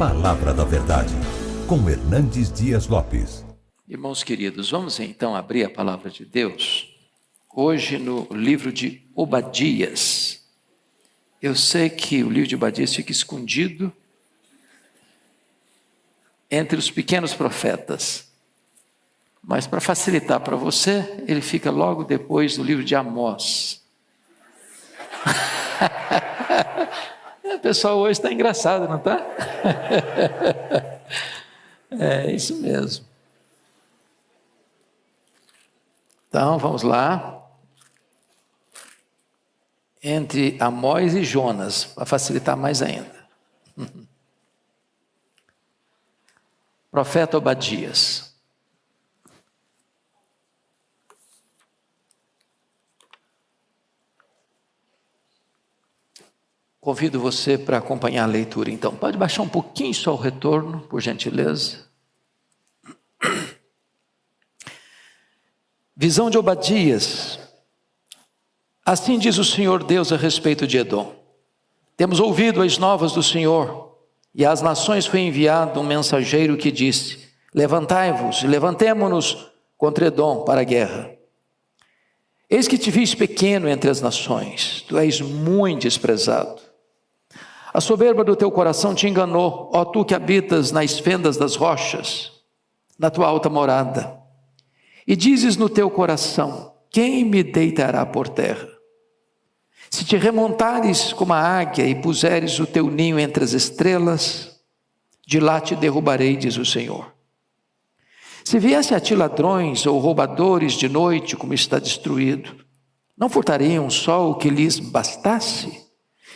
Palavra da Verdade, com Hernandes Dias Lopes. Irmãos queridos, vamos então abrir a Palavra de Deus, hoje no livro de Obadias. Eu sei que o livro de Obadias fica escondido entre os pequenos profetas, mas para facilitar para você, ele fica logo depois do livro de Amós. O pessoal hoje está engraçado, não está? É isso mesmo. Então, vamos lá. Entre Amós e Jonas, para facilitar mais ainda. Profeta Obadias. Convido você para acompanhar a leitura, então. Pode baixar um pouquinho só o retorno, por gentileza. Visão de Obadias. Assim diz o Senhor Deus a respeito de Edom. Temos ouvido as novas do Senhor, e às nações foi enviado um mensageiro que disse: levantai-vos e levantemo-nos contra Edom para a guerra. Eis que te fiz pequeno entre as nações, tu és muito desprezado. A soberba do teu coração te enganou, ó tu que habitas nas fendas das rochas, na tua alta morada. E dizes no teu coração: quem me deitará por terra? Se te remontares como a águia e puseres o teu ninho entre as estrelas, de lá te derrubarei, diz o Senhor. Se viesse a ti ladrões ou roubadores de noite, como está destruído, não furtariam só o que lhes bastasse?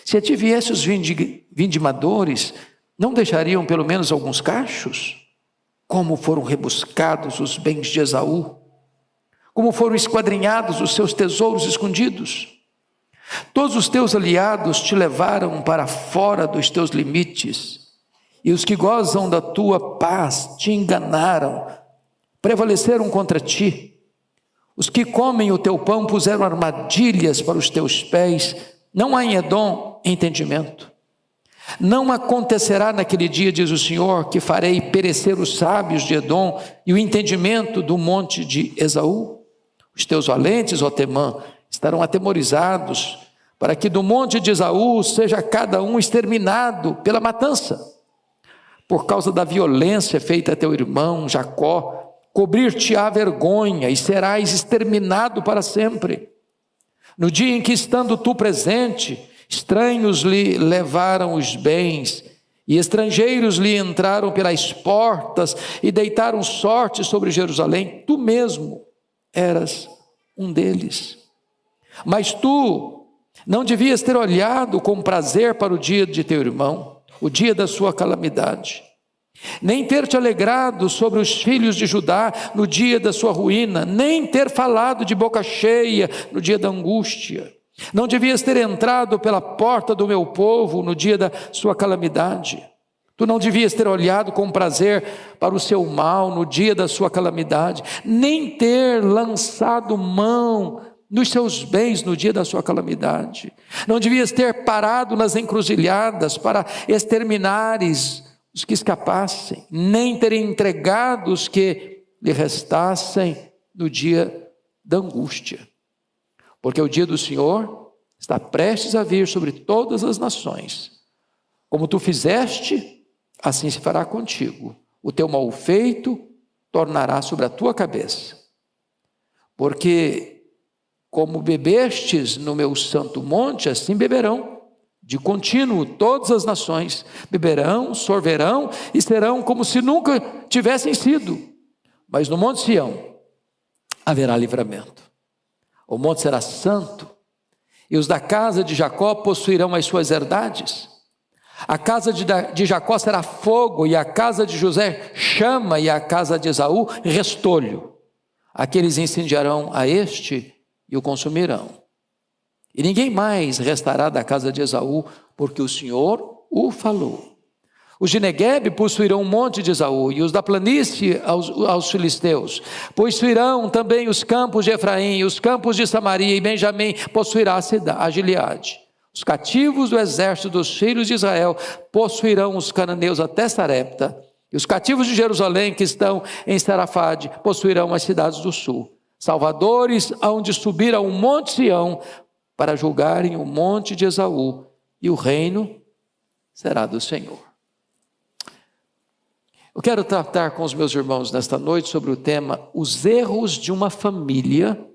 Se a ti viessem os vindimadores, não deixariam pelo menos alguns cachos? Como foram rebuscados os bens de Esaú? Como foram esquadrinhados os seus tesouros escondidos? Todos os teus aliados te levaram para fora dos teus limites, e os que gozam da tua paz te enganaram, prevaleceram contra ti. Os que comem o teu pão puseram armadilhas para os teus pés. Não há em Edom entendimento. Não acontecerá naquele dia, diz o Senhor, que farei perecer os sábios de Edom e o entendimento do monte de Esaú. Os teus valentes, ó Temã, estarão atemorizados, para que do monte de Esaú seja cada um exterminado pela matança. Por causa da violência feita a teu irmão Jacó, cobrir-te-á vergonha e serás exterminado para sempre. No dia em que, estando tu presente, estranhos lhe levaram os bens, e estrangeiros lhe entraram pelas portas e deitaram sorte sobre Jerusalém, tu mesmo eras um deles. Mas tu não devias ter olhado com prazer para o dia de teu irmão, o dia da sua calamidade, nem ter te alegrado sobre os filhos de Judá no dia da sua ruína, nem ter falado de boca cheia no dia da angústia. Não devias ter entrado pela porta do meu povo no dia da sua calamidade. Tu não devias ter olhado com prazer para o seu mal no dia da sua calamidade, nem ter lançado mão nos seus bens no dia da sua calamidade. Não devias ter parado nas encruzilhadas para exterminares os que escapassem, nem ter entregado os que lhe restassem no dia da angústia. Porque o dia do Senhor está prestes a vir sobre todas as nações. Como tu fizeste, assim se fará contigo. O teu mal feito tornará sobre a tua cabeça. Porque como bebestes no meu santo monte, assim beberão. De contínuo, todas as nações beberão, sorverão e serão como se nunca tivessem sido. Mas no Monte Sião haverá livramento. O monte será santo, e os da casa de Jacó possuirão as suas herdades. A casa de Jacó será fogo, e a casa de José chama, e a casa de Esaú restolho. Aqueles incendiarão a este e o consumirão. E ninguém mais restará da casa de Esaú, porque o Senhor o falou. Os de Neguebe possuirão o monte de Esaú, e os da planície aos filisteus. Possuirão também os campos de Efraim, os campos de Samaria, e Benjamim possuirá a Gileade. Os cativos do exército dos filhos de Israel possuirão os cananeus até Sarepta, e os cativos de Jerusalém que estão em Sarafade possuirão as cidades do sul. Salvadores hão de subir ao monte Sião para julgarem o monte de Esaú, e o reino será do Senhor. Eu quero tratar com os meus irmãos nesta noite sobre o tema os erros de uma família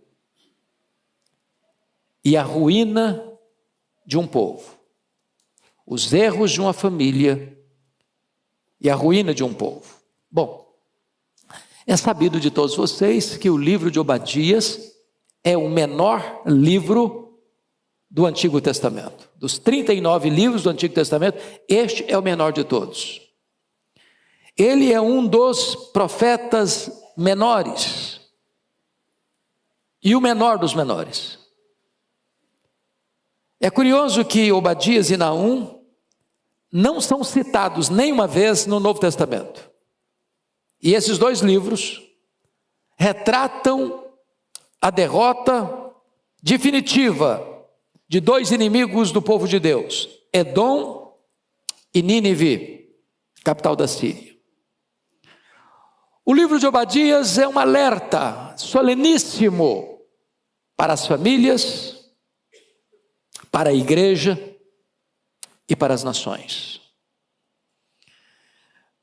e a ruína de um povo. Os erros de uma família e a ruína de um povo. Bom, é sabido de todos vocês que o livro de Obadias é o menor livro do Antigo Testamento. Dos 39 livros do Antigo Testamento, este é o menor de todos. Ele é um dos profetas menores e o menor dos menores. É curioso que Obadias e Naum não são citados nenhuma vez no Novo Testamento. E esses dois livros retratam a derrota definitiva de dois inimigos do povo de Deus, Edom e Nínive, capital da Síria. O livro de Obadias é um alerta soleníssimo para as famílias, para a igreja e para as nações.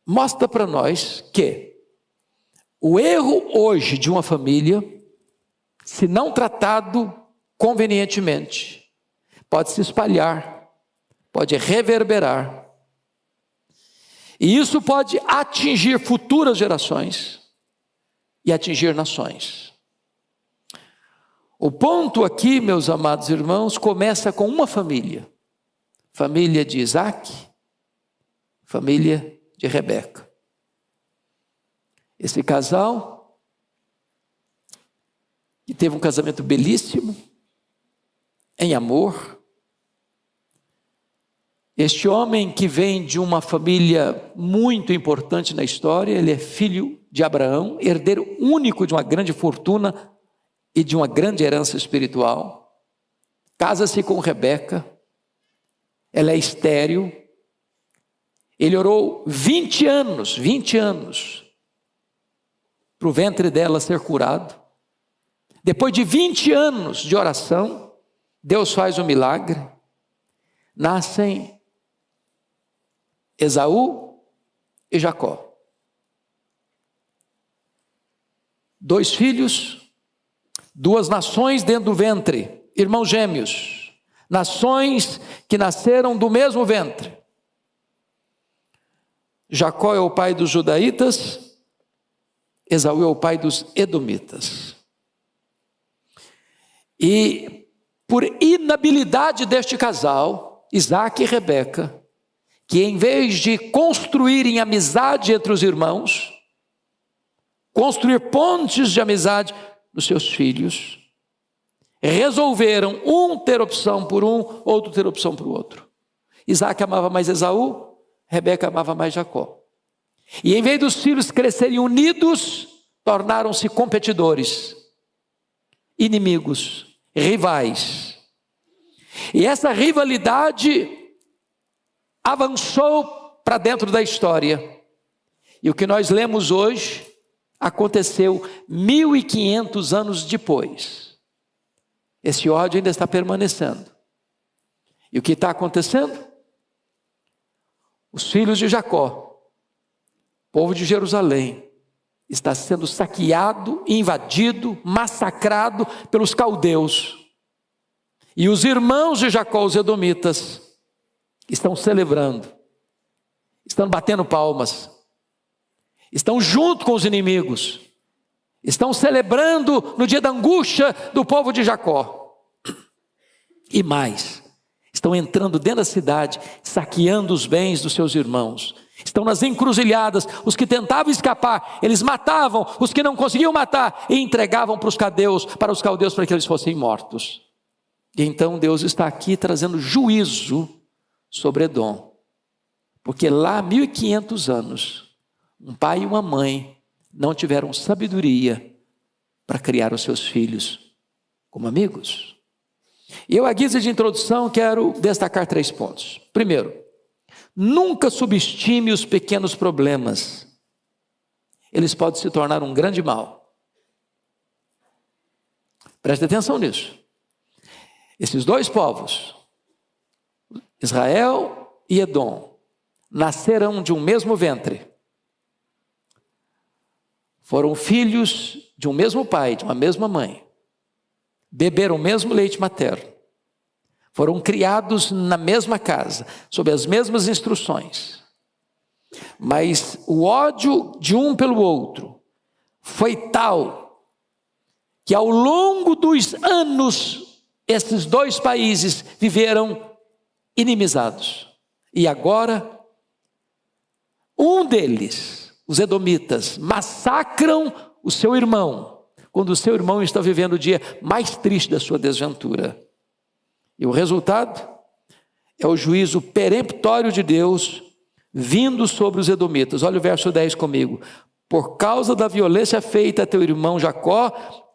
Mostra para nós que o erro hoje de uma família, se não tratado convenientemente, pode se espalhar, pode reverberar, e isso pode atingir futuras gerações e atingir nações. O ponto aqui, meus amados irmãos, começa com uma família. Família de Isaac, família de Rebeca. Esse casal, que teve um casamento belíssimo, em amor. Este homem que vem de uma família muito importante na história, ele é filho de Abraão, herdeiro único de uma grande fortuna e de uma grande herança espiritual. Casa-se com Rebeca, ela é estéril. Ele orou 20 anos, para o ventre dela ser curado. Depois de 20 anos de oração, Deus faz um milagre. Nascem Esaú e Jacó. 2 filhos, 2 nações dentro do ventre, irmãos gêmeos, nações que nasceram do mesmo ventre. Jacó é o pai dos judaítas, Esaú é o pai dos edomitas. E por inabilidade deste casal, Isaac e Rebeca, que em vez de construírem amizade entre os irmãos, construir pontes de amizade nos seus filhos, resolveram um ter opção por um, outro ter opção por outro. Isaac amava mais Esaú, Rebeca amava mais Jacó. E em vez dos filhos crescerem unidos, tornaram-se competidores, inimigos, rivais. E essa rivalidade avançou para dentro da história. E o que nós lemos hoje aconteceu 1500 anos depois. Esse ódio ainda está permanecendo. E o que está acontecendo? Os filhos de Jacó, povo de Jerusalém, está sendo saqueado, invadido, massacrado pelos caldeus. E os irmãos de Jacó, os edomitas, estão celebrando, estão batendo palmas, estão junto com os inimigos, estão celebrando no dia da angústia do povo de Jacó. E mais, estão entrando dentro da cidade, saqueando os bens dos seus irmãos. Estão nas encruzilhadas, os que tentavam escapar, eles matavam, os que não conseguiam matar, e entregavam para os caldeus para que eles fossem mortos. E então Deus está aqui trazendo juízo sobre Edom, porque lá há 1500 anos, um pai e uma mãe não tiveram sabedoria para criar os seus filhos como amigos. E eu, à guisa de introdução, quero destacar 3 pontos. Primeiro, nunca subestime os pequenos problemas. Eles podem se tornar um grande mal. Preste atenção nisso. Esses 2 povos, Israel e Edom, nasceram de um mesmo ventre. Foram filhos de um mesmo pai, de uma mesma mãe. Beberam o mesmo leite materno. Foram criados na mesma casa, sob as mesmas instruções. Mas o ódio de um pelo outro foi tal que ao longo dos anos, esses 2 países viveram inimizados. E agora, um deles, os edomitas, massacram o seu irmão, quando o seu irmão está vivendo o dia mais triste da sua desventura. E o resultado é o juízo peremptório de Deus vindo sobre os edomitas. Olha o verso 10 comigo. Por causa da violência feita a teu irmão Jacó,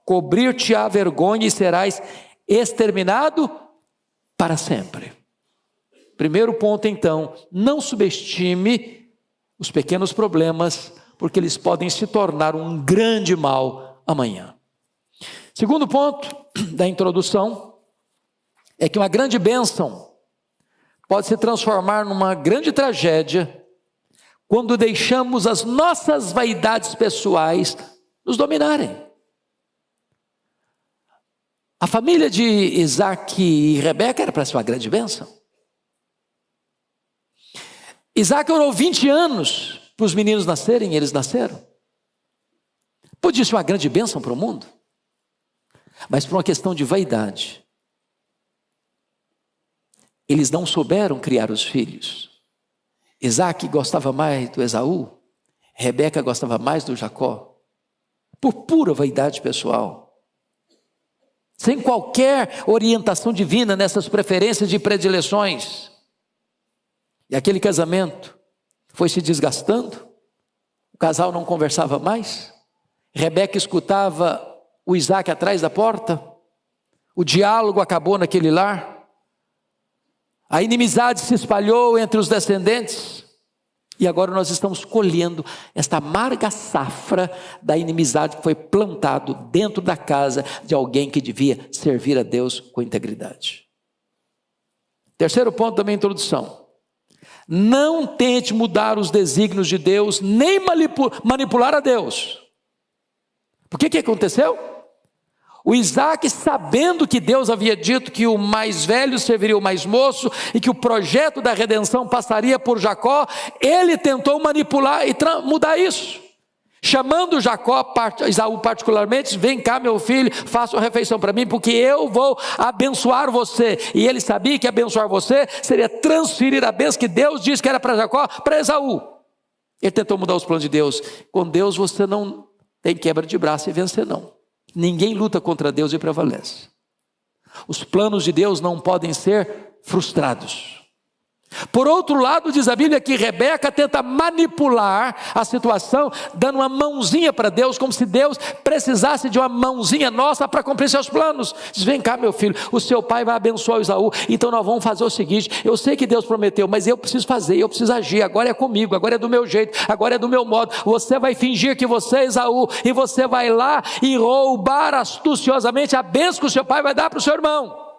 cobrir-te-á vergonha e serás exterminado para sempre. Primeiro ponto, então, não subestime os pequenos problemas, porque eles podem se tornar um grande mal amanhã. Segundo ponto da introdução é que uma grande bênção pode se transformar numa grande tragédia quando deixamos as nossas vaidades pessoais nos dominarem. A família de Isaac e Rebeca era para ser uma grande bênção. Isaac orou 20 anos para os meninos nascerem, e eles nasceram. Podia ser uma grande bênção para o mundo, mas por uma questão de vaidade, eles não souberam criar os filhos. Isaac gostava mais do Esaú, Rebeca gostava mais do Jacó, por pura vaidade pessoal, sem qualquer orientação divina nessas preferências e predileções. E aquele casamento foi se desgastando, o casal não conversava mais, Rebeca escutava o Isaac atrás da porta, o diálogo acabou naquele lar, a inimizade se espalhou entre os descendentes, e agora nós estamos colhendo esta amarga safra da inimizade que foi plantado dentro da casa de alguém que devia servir a Deus com integridade. Terceiro ponto da minha introdução. Não tente mudar os desígnios de Deus, nem manipular a Deus. Por que aconteceu? O Isaac, sabendo que Deus havia dito que o mais velho serviria o mais moço e que o projeto da redenção passaria por Jacó, ele tentou manipular e mudar isso. Chamando Jacó, Esaú particularmente, vem cá meu filho, faça uma refeição para mim, porque eu vou abençoar você. E ele sabia que abençoar você seria transferir a bênção que Deus disse que era para Jacó, para Esaú. Ele tentou mudar os planos de Deus. Com Deus você não tem quebra de braço e vencer não. Ninguém luta contra Deus e prevalece. Os planos de Deus não podem ser frustrados. Por outro lado, diz a Bíblia que Rebeca tenta manipular a situação, dando uma mãozinha para Deus, como se Deus precisasse de uma mãozinha nossa para cumprir seus planos. Diz, vem cá meu filho, o seu pai vai abençoar o Esaú, então nós vamos fazer o seguinte, eu sei que Deus prometeu, mas eu preciso fazer, eu preciso agir, agora é comigo, agora é do meu jeito, agora é do meu modo, você vai fingir que você é Esaú, e você vai lá e roubar astuciosamente a bênção que o seu pai vai dar para o seu irmão.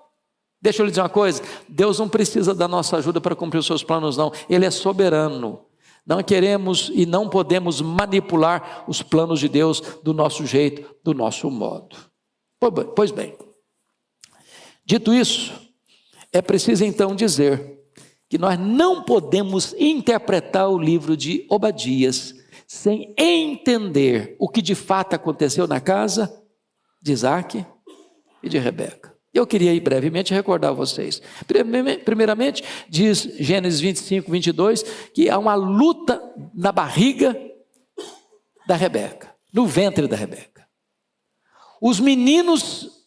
Deixa eu lhe dizer uma coisa, Deus não precisa da nossa ajuda para cumprir os seus planos não, Ele é soberano. Não queremos e não podemos manipular os planos de Deus do nosso jeito, do nosso modo. Pois bem, dito isso, é preciso então dizer que nós não podemos interpretar o livro de Obadias sem entender o que de fato aconteceu na casa de Isaac e de Rebeca. Eu queria brevemente recordar a vocês. Primeiramente, diz Gênesis 25, 22, que há uma luta na barriga da Rebeca, no ventre da Rebeca. Os meninos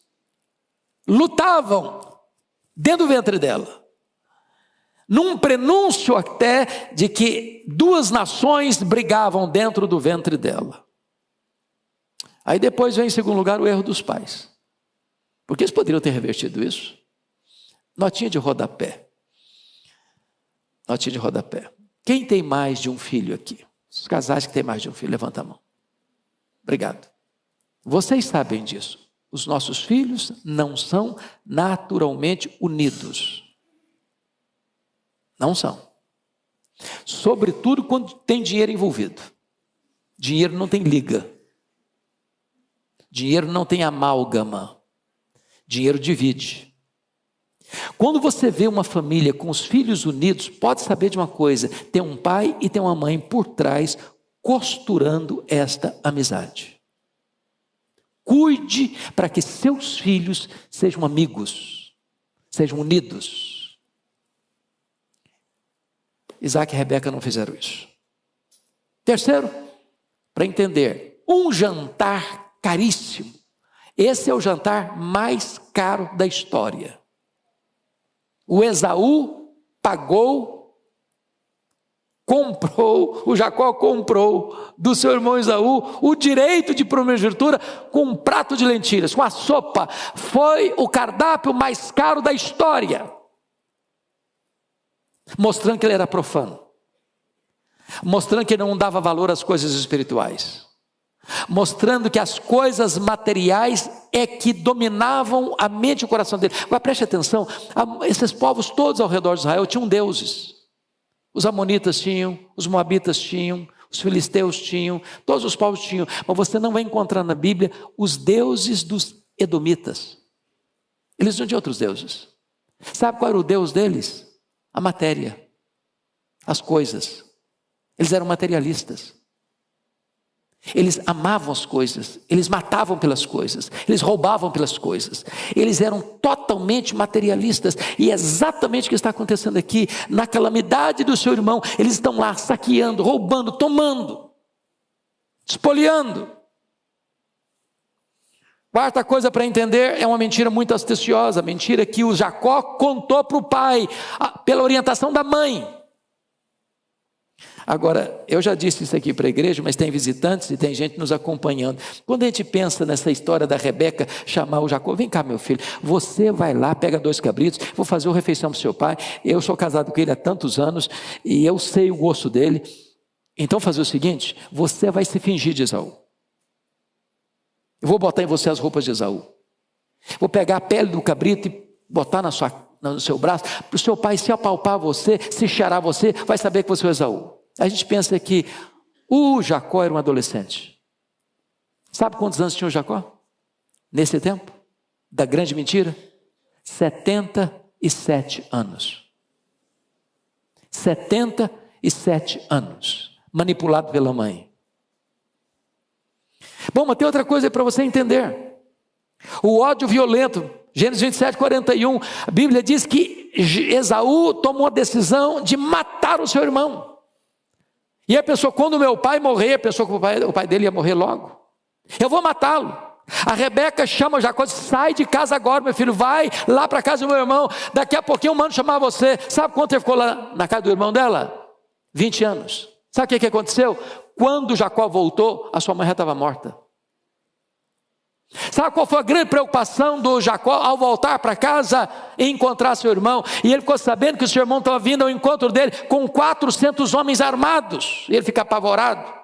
lutavam dentro do ventre dela, num prenúncio até de que 2 nações brigavam dentro do ventre dela. Aí depois vem em segundo lugar o erro dos pais. Porque eles poderiam ter revertido isso. Notinha de rodapé. Notinha de rodapé. Quem tem mais de um filho aqui? Os casais que têm mais de um filho, levanta a mão. Obrigado. Vocês sabem disso. Os nossos filhos não são naturalmente unidos. Não são. Sobretudo quando tem dinheiro envolvido. Dinheiro não tem liga. Dinheiro não tem amálgama. Dinheiro divide. Quando você vê uma família com os filhos unidos, pode saber de uma coisa: tem um pai e tem uma mãe por trás costurando esta amizade. Cuide para que seus filhos sejam amigos, sejam unidos. Isaac e Rebeca não fizeram isso. Terceiro, para entender, um jantar caríssimo. Esse é o jantar mais caro da história. O Esaú pagou, o Jacó comprou do seu irmão Esaú o direito de primogenitura com um prato de lentilhas, com a sopa. Foi o cardápio mais caro da história. Mostrando que ele era profano. Mostrando que ele não dava valor às coisas espirituais. Mostrando que as coisas materiais é que dominavam a mente e o coração dele. Agora preste atenção, esses povos todos ao redor de Israel tinham deuses. Os amonitas tinham, os moabitas tinham, os filisteus tinham, todos os povos tinham. Mas você não vai encontrar na Bíblia os deuses dos edomitas. Eles não tinham outros deuses. Sabe qual era o deus deles? A matéria, as coisas. Eles eram materialistas. Eles amavam as coisas, eles matavam pelas coisas, eles roubavam pelas coisas, eles eram totalmente materialistas, e é exatamente o que está acontecendo aqui. Na calamidade do seu irmão, eles estão lá saqueando, roubando, tomando, espoliando. Quarta coisa para entender, é uma mentira muito astuciosa, a mentira que o Jacó contou para o pai, pela orientação da mãe. Agora, eu já disse isso aqui para a igreja, mas tem visitantes e tem gente nos acompanhando. Quando a gente pensa nessa história da Rebeca chamar o Jacó: vem cá, meu filho, você vai lá, pega 2 cabritos, vou fazer uma refeição para o seu pai, eu sou casado com ele há tantos anos e eu sei o gosto dele, então fazer o seguinte: você vai se fingir de Esaú. Eu vou botar em você as roupas de Esaú, vou pegar a pele do cabrito e botar no seu braço, para o seu pai se apalpar você, se cheirar você, vai saber que você é Esaú. A gente pensa que o Jacó era um adolescente. Sabe quantos anos tinha o Jacó? Nesse tempo da grande mentira? 77 anos. 77 anos. Manipulado pela mãe. Bom, mas tem outra coisa para você entender. O ódio violento. Gênesis 27, 41. A Bíblia diz que Esaú tomou a decisão de matar o seu irmão. E a pessoa, quando o meu pai morrer, a pessoa que o pai dele ia morrer logo. Eu vou matá-lo. A Rebeca chama o Jacó e diz: sai de casa agora, meu filho, vai lá para a casa do meu irmão. Daqui a pouquinho eu mando chamar você. Sabe quanto ele ficou lá na casa do irmão dela? 20 anos. Sabe o que aconteceu? Quando Jacó voltou, a sua mãe já estava morta. Sabe qual foi a grande preocupação do Jacó ao voltar para casa e encontrar seu irmão? E ele ficou sabendo que o seu irmão estava vindo ao encontro dele com 400 homens armados. E ele fica apavorado.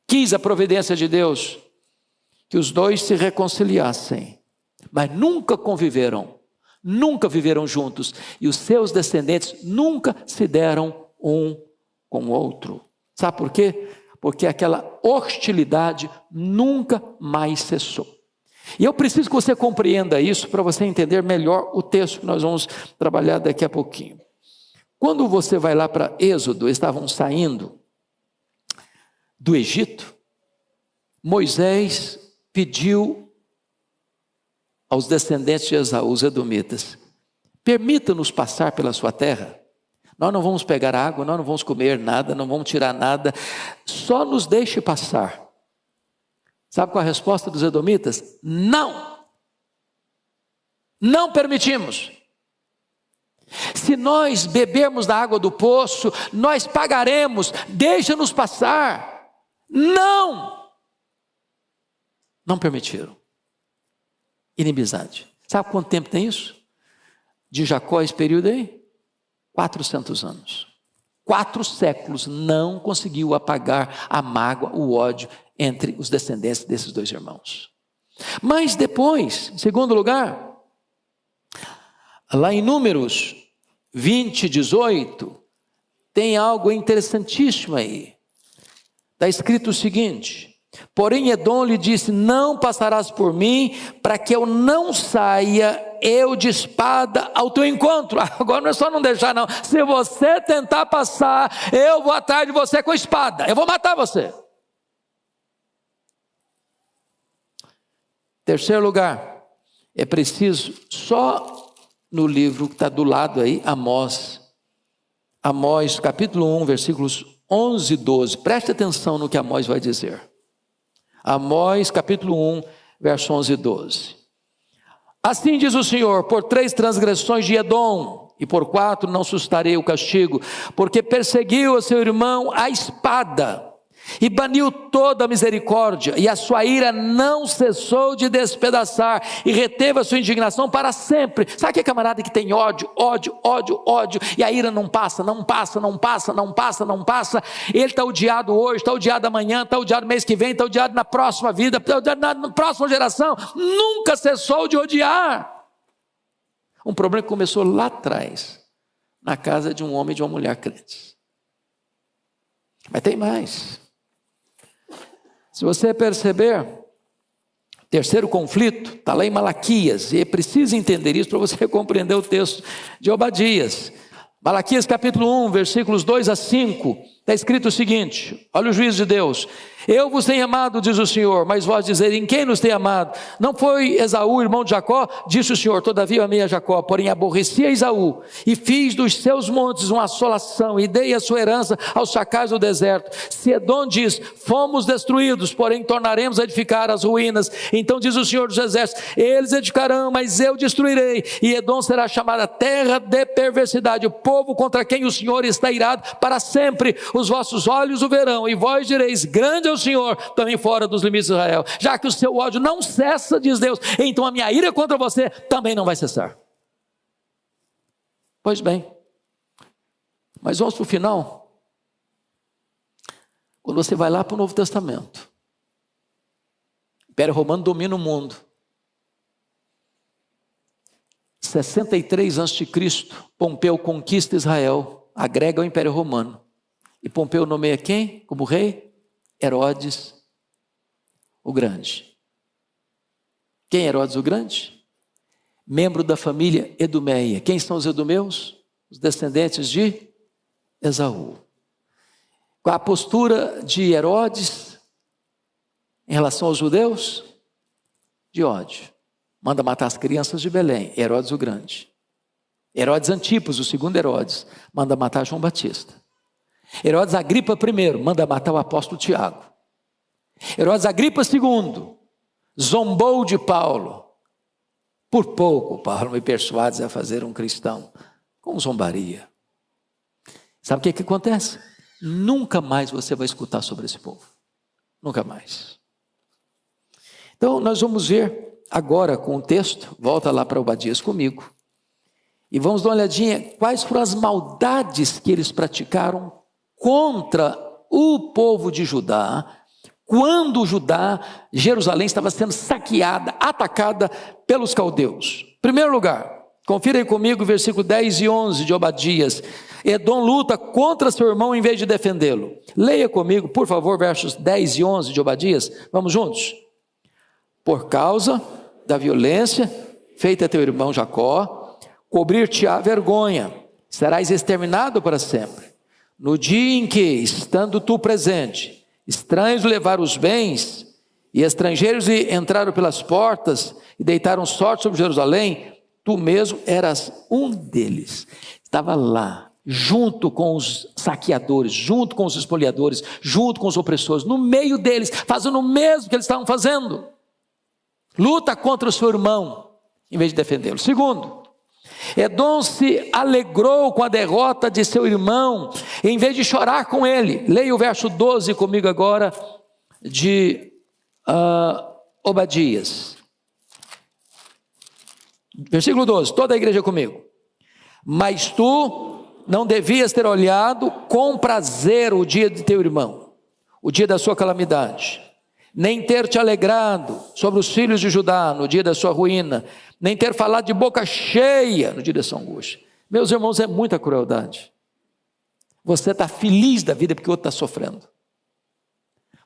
Quis a providência de Deus que os dois se reconciliassem, mas nunca conviveram, nunca viveram juntos, e os seus descendentes nunca se deram um com o outro. Sabe por quê? Porque aquela hostilidade nunca mais cessou. E eu preciso que você compreenda isso para você entender melhor o texto que nós vamos trabalhar daqui a pouquinho. Quando você vai lá para Êxodo, estavam saindo do Egito, Moisés pediu aos descendentes de Esaú, os edomitas: permita-nos passar pela sua terra. Nós não vamos pegar água, nós não vamos comer nada, não vamos tirar nada, só nos deixe passar. Sabe qual a resposta dos edomitas? Não! Não permitimos. Se nós bebermos da água do poço, nós pagaremos, deixa-nos passar. Não! Não permitiram. Inimizade. Sabe quanto tempo tem isso? de Jacó esse período aí? 400 anos. 4 séculos não conseguiu apagar a mágoa, o ódio entre os descendentes desses 2 irmãos. Mas depois, em segundo lugar, lá em Números 20, 18, tem algo interessantíssimo aí. Está escrito o seguinte: porém Edom lhe disse, não passarás por mim, para que eu não saia eu de espada ao teu encontro. Agora não é só não deixar não, se você tentar passar, eu vou atrás de você com espada, eu vou matar você. Terceiro lugar, é preciso, só no livro que está do lado aí, Amós capítulo 1, versículos 11 e 12, preste atenção no que Amós vai dizer. Amós capítulo 1, verso 11 e 12. Assim diz o Senhor, por 3 transgressões de Edom, e por 4 não sustarei o castigo, porque perseguiu a seu irmão a espada, e baniu toda a misericórdia, e a sua ira não cessou de despedaçar, e reteve a sua indignação para sempre. Sabe aquele camarada que tem ódio, e a ira não passa, ele está odiado hoje, está odiado amanhã, está odiado mês que vem, está odiado na próxima vida, está odiado na próxima geração, nunca cessou de odiar. Um problema que começou lá atrás, na casa de um homem e de uma mulher crentes. Mas tem mais. Se você perceber, terceiro conflito, está lá em Malaquias, e é preciso entender isso para você compreender o texto de Obadias. Malaquias capítulo 1, versículos 2 a 5, está escrito o seguinte, olha o juízo de Deus: eu vos tenho amado, diz o Senhor, mas vós dizeis, em quem nos tem amado? Não foi Esaú, irmão de Jacó? Disse o Senhor, todavia eu amei a Jacó, porém aborreci a Esaú, e fiz dos seus montes uma assolação, e dei a sua herança aos chacais do deserto. Se Edom diz, fomos destruídos, porém tornaremos a edificar as ruínas, então diz o Senhor dos exércitos, eles edificarão, mas eu destruirei, e Edom será chamada terra de perversidade, o povo contra quem o Senhor está irado para sempre. Os vossos olhos o verão, e vós direis, grande é o Senhor, também fora dos limites de Israel. Já que o seu ódio não cessa, diz Deus, então a minha ira contra você também não vai cessar. Pois bem, mas vamos para o final. Quando você vai lá para o Novo Testamento, o Império Romano domina o mundo. 63 a.C., Pompeu conquista Israel, agrega o Império Romano. E Pompeu nomeia quem como rei? Herodes o Grande. Quem é Herodes o Grande? Membro da família Edomeia. Quem são os edomeus? Os descendentes de Esaú. Qual a postura de Herodes em relação aos judeus? De ódio. Manda matar as crianças de Belém, Herodes o Grande. Herodes Antipas, o segundo Herodes, manda matar João Batista. Herodes Agripa I, manda matar o apóstolo Tiago. Herodes Agripa II, zombou de Paulo. Por pouco, Paulo me persuades a fazer um cristão. Com zombaria. Sabe o que acontece? Nunca mais você vai escutar sobre esse povo. Nunca mais. Então, nós vamos ver agora com o texto, volta lá para Obadias comigo, e vamos dar uma olhadinha quais foram as maldades que eles praticaram contra o povo de Judá, quando Jerusalém estava sendo saqueada, atacada pelos caldeus. Em primeiro lugar, confira aí comigo o versículo 10 e 11 de Obadias. Edom luta contra seu irmão em vez de defendê-lo. Leia comigo, por favor, versos 10 e 11 de Obadias. Vamos juntos? Por causa da violência feita a teu irmão Jacó, cobrir-te-á vergonha, serás exterminado para sempre. No dia em que, estando tu presente, estranhos levaram os bens, e estrangeiros entraram pelas portas, e deitaram sorte sobre Jerusalém, tu mesmo eras um deles. Estava lá, junto com os saqueadores, junto com os espoliadores, junto com os opressores, no meio deles, fazendo o mesmo que eles estavam fazendo. Luta contra o seu irmão, em vez de defendê-lo. Segundo, Edom se alegrou com a derrota de seu irmão, em vez de chorar com ele. Leia o verso 12 comigo agora, de Obadias. Versículo 12, toda a igreja comigo. Mas tu não devias ter olhado com prazer o dia de teu irmão, o dia da sua calamidade, nem ter te alegrado sobre os filhos de Judá no dia da sua ruína, nem ter falado de boca cheia no dia da sua angústia. Meus irmãos, é muita crueldade. Você está feliz da vida porque o outro está sofrendo.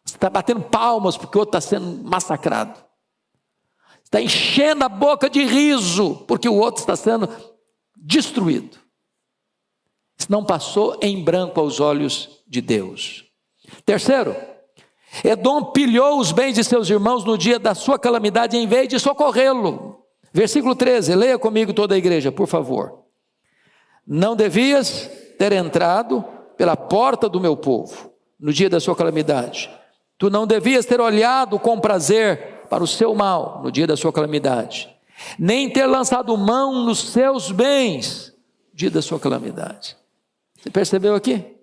Você está batendo palmas porque o outro está sendo massacrado. Você está enchendo a boca de riso porque o outro está sendo destruído. Isso não passou em branco aos olhos de Deus. Terceiro, Edom pilhou os bens de seus irmãos no dia da sua calamidade em vez de socorrê-lo. Versículo 13, leia comigo toda a igreja, por favor. Não devias ter entrado pela porta do meu povo no dia da sua calamidade. Tu não devias ter olhado com prazer para o seu mal no dia da sua calamidade, nem ter lançado mão nos seus bens no dia da sua calamidade. Você percebeu aqui?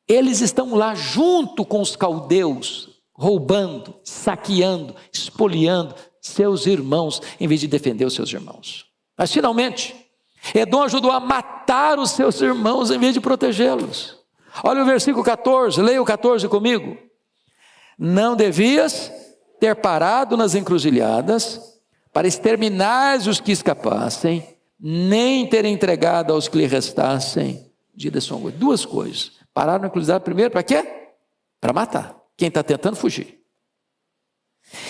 Eles estão lá junto com os caldeus, roubando, saqueando, espoliando seus irmãos, em vez de defender os seus irmãos. Mas finalmente, Edom ajudou a matar os seus irmãos, em vez de protegê-los. Olha o versículo 14, leia o 14 comigo. Não devias ter parado nas encruzilhadas, para exterminar os que escapassem, nem ter entregado aos que lhe restassem dia da sua angústia. Duas coisas. Pararam na encruzilhada primeiro para quê? Para matar quem está tentando fugir.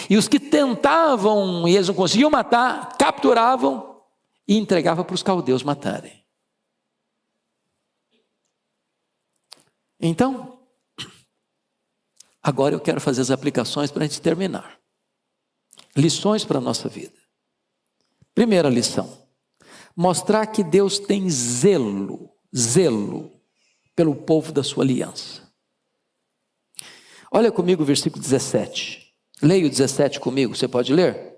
E os que tentavam e eles não conseguiam matar, capturavam e entregavam para os caldeus matarem. Então, agora eu quero fazer as aplicações para a gente terminar. Lições para a nossa vida. Primeira lição. Mostrar que Deus tem zelo pelo povo da sua aliança. Olha comigo o versículo 17. Leia o 17 comigo, você pode ler?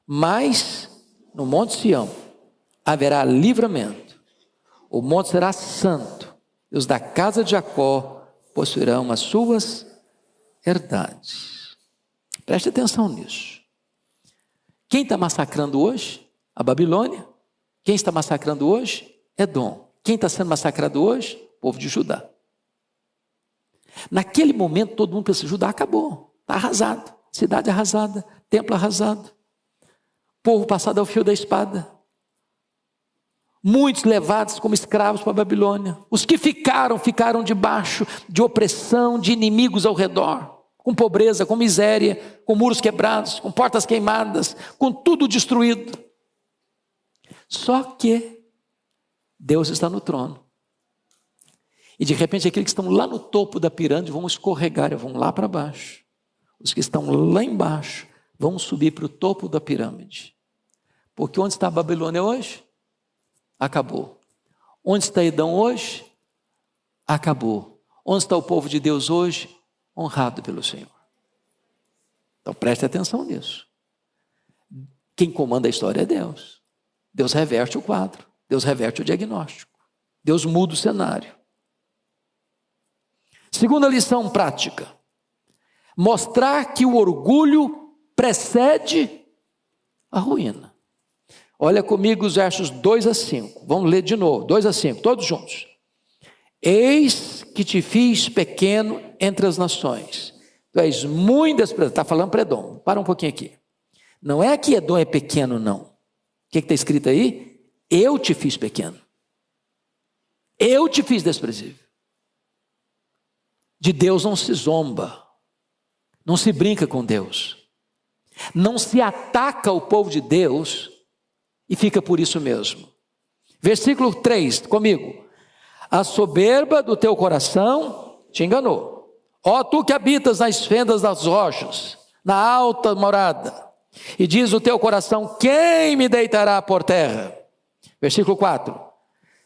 Mas no monte Sião haverá livramento, o monte será santo, e os da casa de Jacó possuirão as suas herdades. Preste atenção nisso. Quem está massacrando hoje? A Babilônia. Quem está massacrando hoje? Edom. Quem está sendo massacrado hoje? O povo de Judá. Naquele momento todo mundo pensa, Judá acabou, está arrasado, cidade arrasada, templo arrasado, povo passado ao fio da espada, muitos levados como escravos para a Babilônia. Os que ficaram debaixo de opressão, de inimigos ao redor, com pobreza, com miséria, com muros quebrados, com portas queimadas, com tudo destruído. Só que Deus está no trono. E de repente aqueles que estão lá no topo da pirâmide vão escorregar, vão lá para baixo. Os que estão lá embaixo vão subir para o topo da pirâmide. Porque onde está a Babilônia hoje? Acabou. Onde está Edom hoje? Acabou. Onde está o povo de Deus hoje? Honrado pelo Senhor. Então preste atenção nisso. Quem comanda a história é Deus. Deus reverte o quadro. Deus reverte o diagnóstico. Deus muda o cenário. Segunda lição prática. Mostrar que o orgulho precede a ruína. Olha comigo os versos 2 a 5. Vamos ler de novo, 2 a 5, todos juntos. Eis que te fiz pequeno entre as nações. Tu és muito desprezado. Está falando para Edom. Para um pouquinho aqui. Não é que Edom é pequeno, não. O que está escrito aí? Eu te fiz pequeno. Eu te fiz desprezível. De Deus não se zomba. Não se brinca com Deus. Não se ataca o povo de Deus e fica por isso mesmo. Versículo 3, comigo. A soberba do teu coração te enganou. Ó tu que habitas nas fendas das rochas, na alta morada, e diz o teu coração, quem me deitará por terra? Versículo 4.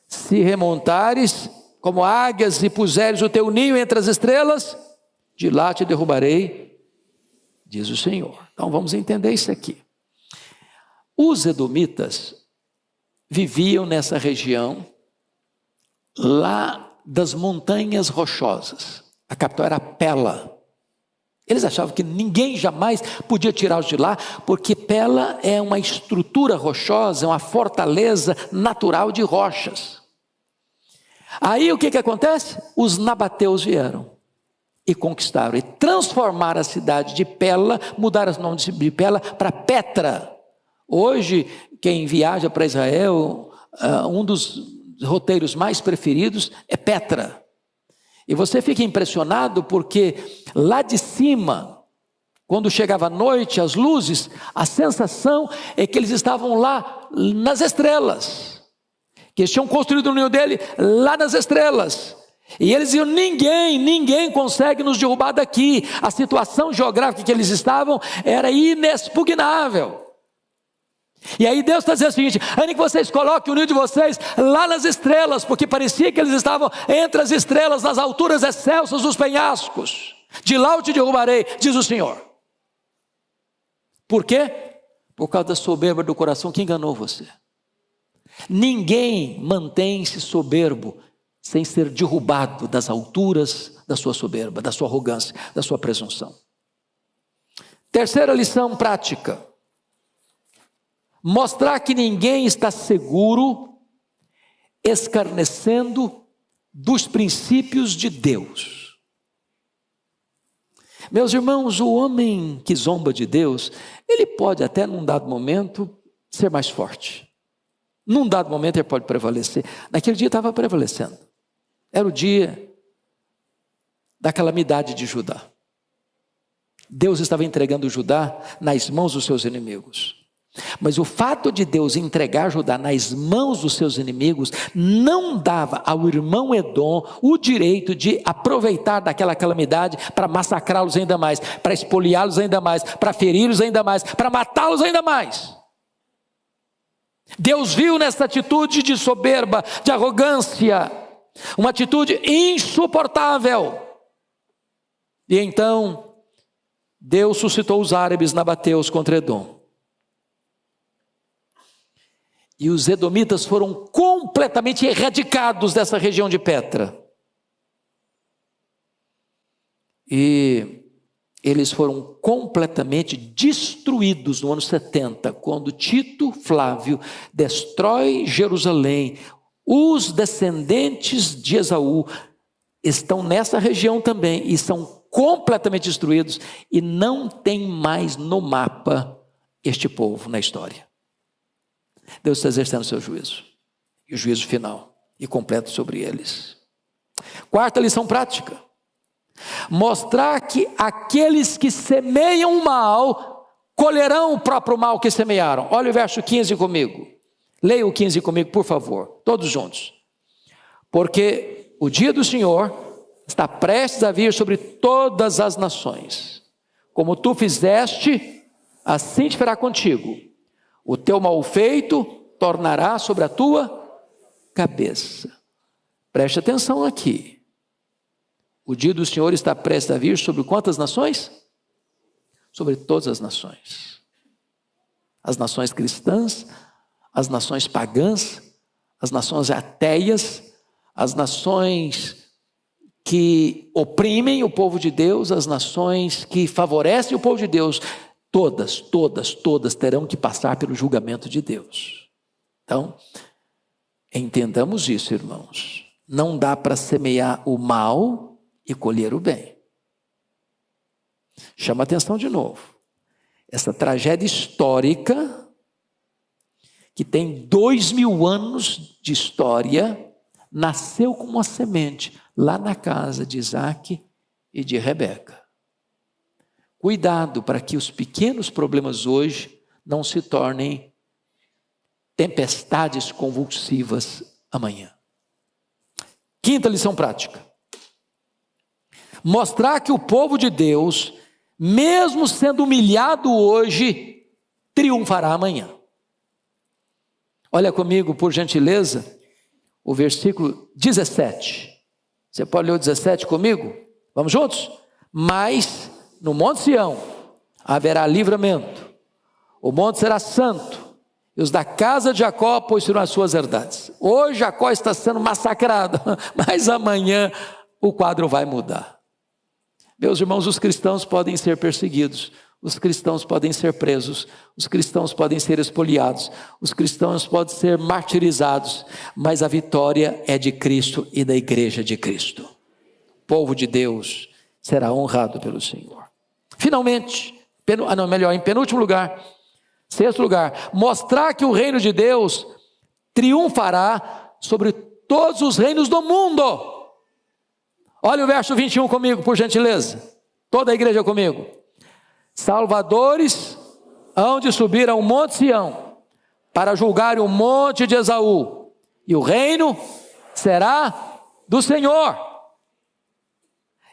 Se remontares como águias e puseres o teu ninho entre as estrelas, de lá te derrubarei, diz o Senhor. Então vamos entender isso aqui. Os edomitas viviam nessa região lá das montanhas rochosas. A capital era Pela. Eles achavam que ninguém jamais podia tirá-los de lá, porque Pela é uma estrutura rochosa, é uma fortaleza natural de rochas. Aí o que acontece? Os nabateus vieram e conquistaram, e transformaram a cidade de Pela, mudaram o nome de Pela para Petra. Hoje, quem viaja para Israel, um dos roteiros mais preferidos é Petra. E você fica impressionado porque lá de cima, quando chegava a noite, as luzes, a sensação é que eles estavam lá nas estrelas, que eles tinham construído o ninho dele lá nas estrelas. E eles diziam: ninguém consegue nos derrubar daqui. A situação geográfica que eles estavam era inexpugnável. E aí Deus está dizendo o seguinte: ainda que vocês coloquem o ninho de vocês lá nas estrelas, porque parecia que eles estavam entre as estrelas, nas alturas excelsas dos penhascos, de lá eu te derrubarei, diz o Senhor. Por quê? Por causa da soberba do coração que enganou você. Ninguém mantém-se soberbo sem ser derrubado das alturas da sua soberba, da sua arrogância, da sua presunção. Terceira lição prática: mostrar que ninguém está seguro, escarnecendo dos princípios de Deus. Meus irmãos, o homem que zomba de Deus, ele pode até num dado momento ser mais forte. Num dado momento ele pode prevalecer. Naquele dia estava prevalecendo. Era o dia da calamidade de Judá. Deus estava entregando Judá nas mãos dos seus inimigos. Mas o fato de Deus entregar Judá nas mãos dos seus inimigos não dava ao irmão Edom o direito de aproveitar daquela calamidade para massacrá-los ainda mais, para espoliá-los ainda mais, para feri-los ainda mais, para matá-los ainda mais. Deus viu nessa atitude de soberba, de arrogância, uma atitude insuportável. E então Deus suscitou os árabes nabateus contra Edom. E os edomitas foram completamente erradicados dessa região de Petra. E eles foram completamente destruídos no ano 70, quando Tito Flávio destrói Jerusalém. Os descendentes de Esaú estão nessa região também e são completamente destruídos, e não tem mais no mapa este povo na história. Deus está exercendo o seu juízo, e o juízo final e completo sobre eles. Quarta lição prática: mostrar que aqueles que semeiam o mal colherão o próprio mal que semearam. Olha o verso 15 comigo. Leia o 15 comigo, por favor, todos juntos. Porque o dia do Senhor está prestes a vir sobre todas as nações. Como tu fizeste, assim te fará contigo. O teu mal feito tornará sobre a tua cabeça. Preste atenção aqui. O dia do Senhor está prestes a vir sobre quantas nações? Sobre todas as nações. As nações cristãs, as nações pagãs, as nações ateias, as nações que oprimem o povo de Deus, as nações que favorecem o povo de Deus. Todas terão que passar pelo julgamento de Deus. Então, entendamos isso, irmãos. Não dá para semear o mal e colher o bem. Chama a atenção de novo. Essa tragédia histórica, que tem 2000 anos de história, nasceu como uma semente lá na casa de Isaac e de Rebeca. Cuidado para que os pequenos problemas hoje não se tornem tempestades convulsivas amanhã. Quinta lição prática: mostrar que o povo de Deus, mesmo sendo humilhado hoje, triunfará amanhã. Olha comigo, por gentileza, o versículo 17. Você pode ler o 17 comigo? Vamos juntos? Mas no Monte Sião haverá livramento, o monte será santo, e os da casa de Jacó possuirão as suas herdades. Hoje Jacó está sendo massacrado, mas amanhã o quadro vai mudar. Meus irmãos, os cristãos podem ser perseguidos, os cristãos podem ser presos, os cristãos podem ser espoliados, os cristãos podem ser martirizados, mas a vitória é de Cristo e da igreja de Cristo. O povo de Deus será honrado pelo Senhor. Finalmente, em penúltimo lugar, sexto lugar, mostrar que o reino de Deus triunfará sobre todos os reinos do mundo. Olha o verso 21 comigo, por gentileza. Toda a igreja comigo. Salvadores hão de subir ao monte Sião, para julgar o monte de Esaú, e o reino será do Senhor.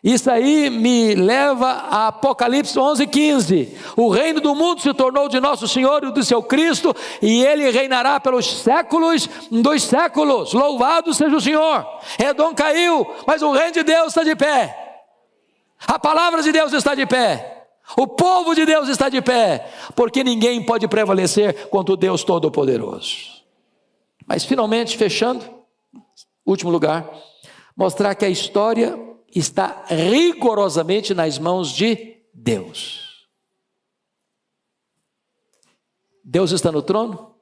Isso aí me leva a Apocalipse 11:15. O reino do mundo se tornou de nosso Senhor e do seu Cristo, e ele reinará pelos séculos dos séculos. Louvado seja o Senhor. Edom caiu, mas o reino de Deus está de pé. A palavra de Deus está de pé. O povo de Deus está de pé, porque ninguém pode prevalecer contra o Deus Todo-Poderoso. Mas finalmente, fechando, último lugar, mostrar que a história está rigorosamente nas mãos de Deus. Deus está no trono,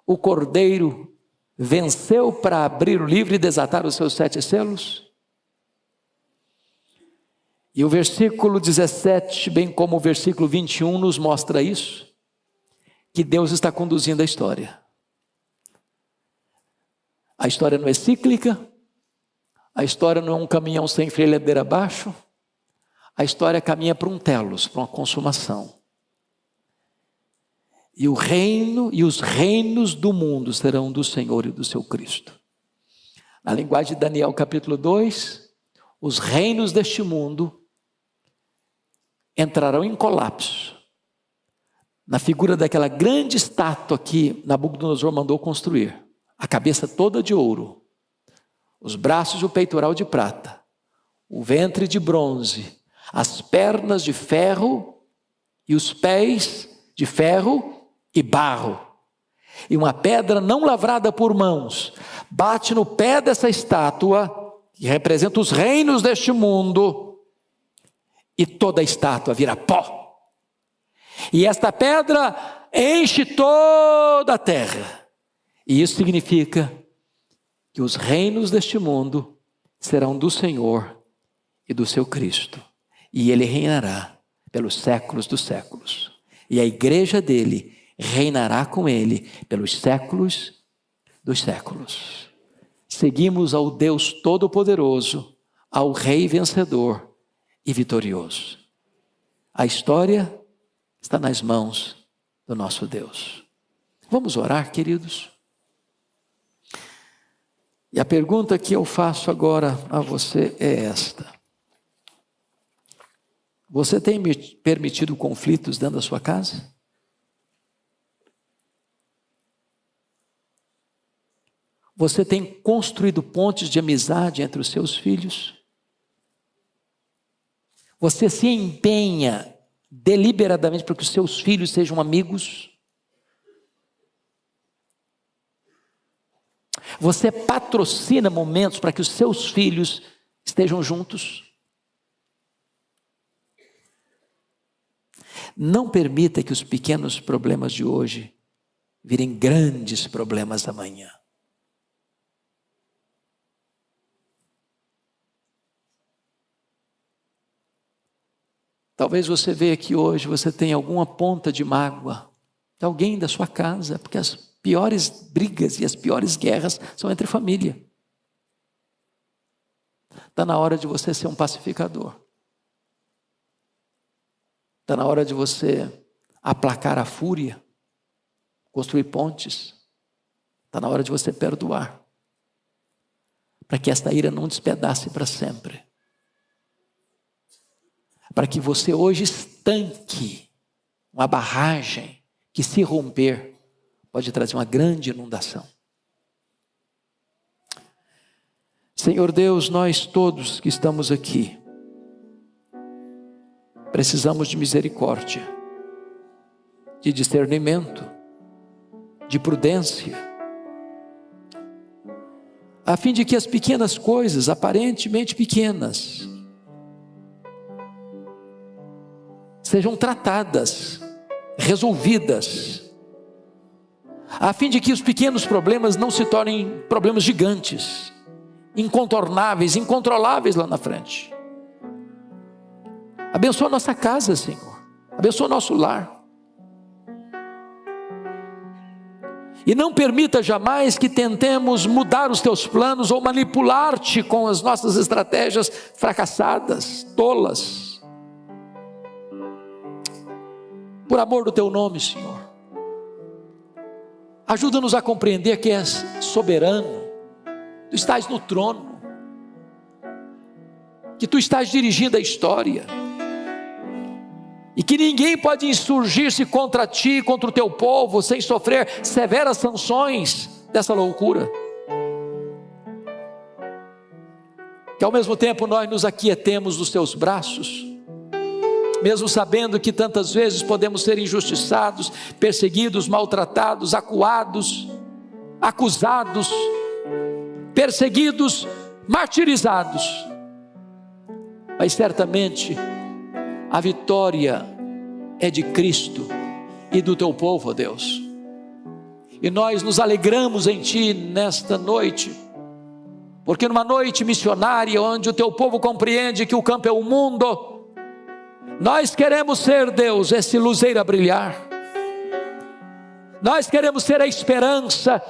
o Cordeiro venceu para abrir o livro e desatar os seus 7 selos. E o versículo 17, bem como o versículo 21, nos mostra isso, que Deus está conduzindo a história. A história não é cíclica, a história não é um caminhão sem freio ladeira abaixo, a história caminha para um telos, para uma consumação. E o reino e os reinos do mundo serão do Senhor e do seu Cristo. Na linguagem de Daniel capítulo 2, os reinos deste mundo entrarão em colapso, na figura daquela grande estátua que Nabucodonosor mandou construir, a cabeça toda de ouro, os braços e o peitoral de prata, o ventre de bronze, as pernas de ferro e os pés de ferro e barro, e uma pedra não lavrada por mãos, bate no pé dessa estátua, que representa os reinos deste mundo, e toda a estátua vira pó, e esta pedra enche toda a terra, e isso significa que os reinos deste mundo serão do Senhor e do seu Cristo, e ele reinará pelos séculos dos séculos, e a igreja dele reinará com ele pelos séculos dos séculos. Seguimos ao Deus Todo-Poderoso, ao Rei vencedor e vitorioso. A história está nas mãos do nosso Deus. Vamos orar, queridos? E a pergunta que eu faço agora a você é esta: você tem permitido conflitos dentro da sua casa? Você tem construído pontes de amizade entre os seus filhos? Você se empenha deliberadamente para que os seus filhos sejam amigos? Você patrocina momentos para que os seus filhos estejam juntos? Não permita que os pequenos problemas de hoje virem grandes problemas amanhã. Talvez você veja aqui hoje, você tenha alguma ponta de mágoa de alguém da sua casa, porque as piores brigas e as piores guerras são entre família. Está na hora de você ser um pacificador. Está na hora de você aplacar a fúria, construir pontes. Está na hora de você perdoar, para que esta ira não despedace para sempre. Para que você hoje estanque uma barragem que, se romper, pode trazer uma grande inundação. Senhor Deus, nós todos que estamos aqui precisamos de misericórdia, de discernimento, de prudência, a fim de que as pequenas coisas, aparentemente pequenas, sejam tratadas, resolvidas, a fim de que os pequenos problemas não se tornem problemas gigantes, incontornáveis, incontroláveis lá na frente. Abençoa a nossa casa, Senhor. Abençoa o nosso lar. E não permita jamais que tentemos mudar os teus planos ou manipular-te com as nossas estratégias fracassadas, tolas. Por amor do teu nome, Senhor, ajuda-nos a compreender que és soberano, tu estás no trono, que tu estás dirigindo a história, e que ninguém pode insurgir-se contra ti, contra o teu povo, sem sofrer severas sanções dessa loucura. Que ao mesmo tempo nós nos aquietemos nos teus braços, mesmo sabendo que tantas vezes podemos ser injustiçados, perseguidos, maltratados, acuados, acusados, perseguidos, martirizados, mas certamente a vitória é de Cristo e do teu povo, ó Deus. E nós nos alegramos em ti nesta noite, porque numa noite missionária, onde o teu povo compreende que o campo é o mundo, nós queremos ser, Deus, esse luzeiro a brilhar. Nós queremos ser a esperança,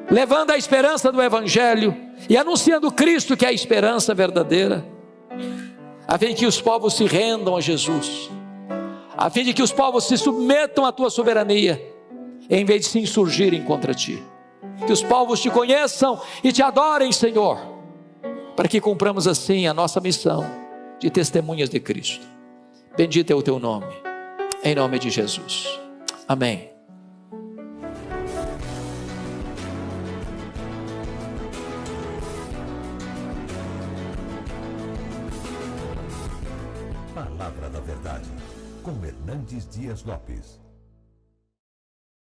levando a esperança do Evangelho e anunciando Cristo, que é a esperança verdadeira, a fim de que os povos se rendam a Jesus, a fim de que os povos se submetam à tua soberania, em vez de se insurgirem contra ti. Que os povos te conheçam e te adorem, Senhor, para que cumpramos assim a nossa missão de testemunhas de Cristo. Bendito é o teu nome, em nome de Jesus. Amém. Palavra da Verdade, com Hernandes Dias Lopes.